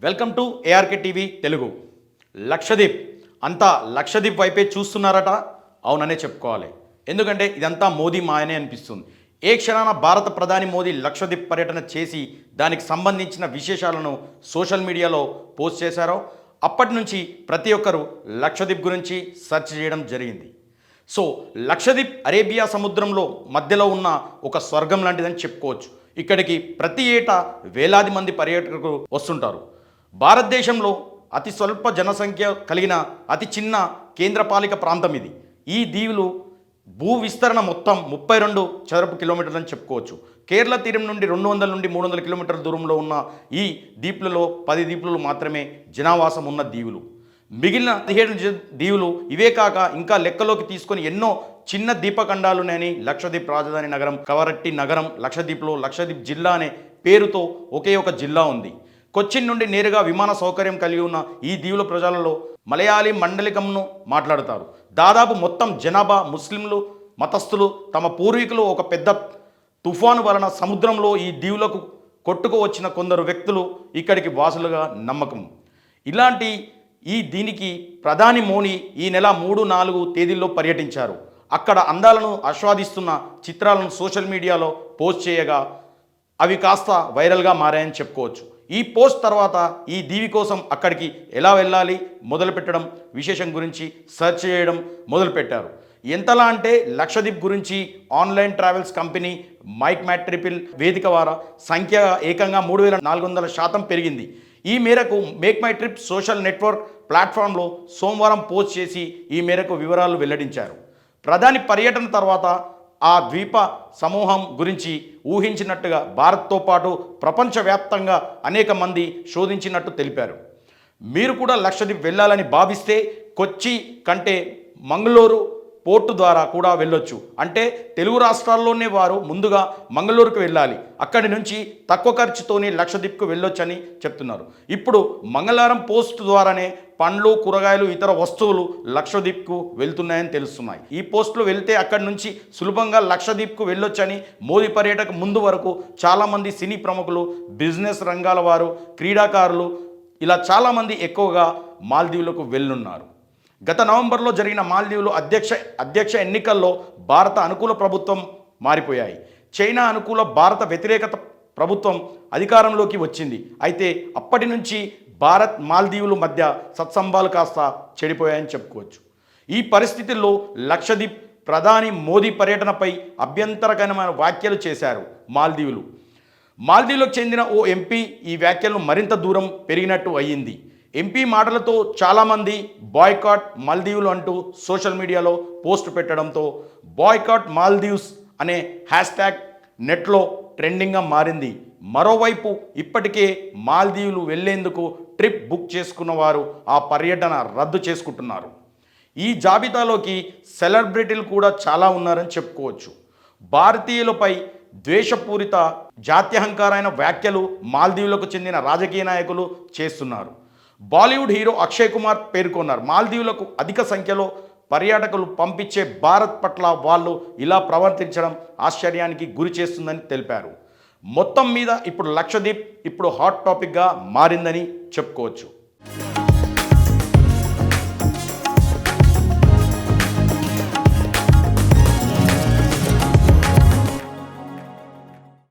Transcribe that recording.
Welcome to ARK TV Telugu. Lakshadweep అంతా లక్షదీప్ వైపే చూస్తున్నారట. అవుననే చెప్పుకోవాలి. ఎందుకంటే ఇదంతా మోదీ మాయనే అనిపిస్తుంది. ఏ క్షణాన భారత ప్రధాని మోదీ లక్షదీప్ పర్యటన చేసి దానికి సంబంధించిన విశేషాలను సోషల్ మీడియాలో పోస్ట్ చేశారో అప్పటి నుంచి ప్రతి ఒక్కరూ లక్షదీప్ గురించి సెర్చ్ చేయడం జరిగింది. సో లక్షదీప్ అరేబియా సముద్రంలో మధ్యలో ఉన్న ఒక స్వర్గం లాంటిదని చెప్పుకోవచ్చు. ఇక్కడికి ప్రతి ఏటా వేలాది మంది పర్యాటకులు వస్తుంటారు. భారతదేశంలో అతి స్వల్ప జనసంఖ్య కలిగిన అతి చిన్న కేంద్రపాలిక ప్రాంతం ఇది. ఈ దీవులు భూ విస్తరణ మొత్తం 32 చదరపు కిలోమీటర్లని చెప్పుకోవచ్చు. కేరళ తీరం నుండి 200 నుండి 300 కిలోమీటర్ల దూరంలో ఉన్న ఈ దీవులలో 10 దీవులు మాత్రమే జనావాసం ఉన్న దీవులు. మిగిలిన 17 దీవులు ఇవే కాక ఇంకా లెక్కలోకి తీసుకొని ఎన్నో చిన్న దీపఖండాలున్నాయని లక్షద్వీప్ రాజధాని నగరం కవరట్టి నగరం లక్షద్వీప్లో లక్షద్వీప్ జిల్లా అనే పేరుతో ఒకే ఒక జిల్లా ఉంది. కొచ్చిన్ నుండి నేరుగా విమాన సౌకర్యం కలిగి ఉన్న ఈ దీవుల ప్రజలలో మలయాళీ మండలికంను మాట్లాడతారు. దాదాపు మొత్తం జనాభా ముస్లింలు మతస్థులు. తమ పూర్వీకులు ఒక పెద్ద తుఫాను వలన సముద్రంలో ఈ దీవులకు కొట్టుకు వచ్చిన కొందరు వ్యక్తులు ఇక్కడికి వాసులుగా నమ్మకం. ఇలాంటి దీనికి ప్రధాని మోదీ ఈ నెల 3-4 తేదీల్లో పర్యటించారు. అక్కడ అందాలను ఆస్వాదిస్తున్న చిత్రాలను సోషల్ మీడియాలో పోస్ట్ చేయగా అవి కాస్త వైరల్గా మారాయని చెప్పుకోవచ్చు. ఈ పోస్ట్ తర్వాత ఈ దీవి కోసం అక్కడికి ఎలా వెళ్ళాలి మొదలుపెట్టడం విశేషం గురించి సెర్చ్ చేయడం మొదలుపెట్టారు. ఎంతలా అంటే లక్షద్వీప్ గురించి ఆన్లైన్ ట్రావెల్స్ కంపెనీ మైక్ మ్యాట్రిపిల్ వేదిక వారా సంఖ్య ఏకంగా 3400% పెరిగింది. ఈ మేరకు make my trip social network ప్లాట్ఫామ్లో సోమవారం పోస్ట్ చేసి ఈ మేరకు వివరాలు వెల్లడించారు. ప్రధాని పర్యటన తర్వాత ఆ ద్వీప సమూహం గురించి ఊహించినట్టుగా భారత్తో పాటు ప్రపంచవ్యాప్తంగా అనేక మంది శోధించినట్టు తెలిపారు. మీరు కూడా లక్షద్వీప్ వెళ్ళాలని భావిస్తే కొచ్చి కంటే మంగళూరు పోర్టు ద్వారా కూడా వెళ్ళొచ్చు. అంటే తెలుగు రాష్ట్రాల్లోనే వారు ముందుగా మంగళూరుకు వెళ్ళాలి. అక్కడి నుంచి తక్కువ ఖర్చుతోనే లక్షద్వీప్కు వెళ్ళొచ్చని చెప్తున్నారు. ఇప్పుడు మంగళవారం పోస్ట్ ద్వారానే పండ్లు కూరగాయలు ఇతర వస్తువులు లక్షద్వీప్కు వెళ్తున్నాయని తెలుస్తున్నాయి. ఈ పోస్టులు వెళ్తే అక్కడి నుంచి సులభంగా లక్షద్వీప్కు వెళ్ళొచ్చని మోదీ పర్యటనకు ముందు వరకు చాలామంది సినీ ప్రముఖులు, బిజినెస్ రంగాల వారు, క్రీడాకారులు ఇలా చాలామంది ఎక్కువగా మాల్దీవులకు వెళ్ళున్నారు. గత నవంబర్లో జరిగిన మాల్దీవులు అధ్యక్ష ఎన్నికల్లో భారత అనుకూల ప్రభుత్వం మారిపోయాయి. చైనా అనుకూల భారత వ్యతిరేకత ప్రభుత్వం అధికారంలోకి వచ్చింది. అయితే అప్పటి నుంచి భారత్ మాల్దీవుల మధ్య సత్సంబాలు కాస్త చెడిపోయాయని చెప్పుకోవచ్చు. ఈ పరిస్థితుల్లో లక్షద్వీప్ ప్రధాని మోదీ పర్యటనపై అభ్యంతరకరమైన వ్యాఖ్యలు చేశారు మాల్దీవులకు చెందిన ఓ ఎంపీ ఈ వ్యాఖ్యలను మరింత దూరం పెరిగినట్టు అయ్యింది. ఎంపీ మాటలతో చాలామంది బాయ్కాట్ మాల్దీవులు అంటూ సోషల్ మీడియాలో పోస్ట్ పెట్టడంతో బాయ్కాట్ మాల్దీవ్స్ అనే హ్యాష్ట్యాగ్ నెట్లో ట్రెండింగ్గా మారింది. మరోవైపు ఇప్పటికే మాల్దీవులు వెళ్లేందుకు ట్రిప్ బుక్ చేసుకున్న వారు ఆ పర్యటన రద్దు చేసుకుంటున్నారు. ఈ జాబితాలోకి సెలబ్రిటీలు కూడా చాలా ఉన్నారని చెప్పుకోవచ్చు. భారతీయులపై ద్వేషపూరిత జాత్యహంకారైన వ్యాఖ్యలు మాల్దీవులకు చెందిన రాజకీయ నాయకులు చేస్తున్నారు. బాలీవుడ్ హీరో అక్షయ్ కుమార్ పేర్కొన్నారు. మాల్దీవులకు అధిక సంఖ్యలో పర్యాటకులు పంపించే భారత్ పట్ల వాళ్ళు ఇలా ప్రవర్తించడం ఆశ్చర్యానికి గురి చేస్తుందని తెలిపారు. మొత్తం మీద ఇప్పుడు లక్షద్వీప్ హాట్ టాపిక్గా మారిందని చెప్పుకోవచ్చు.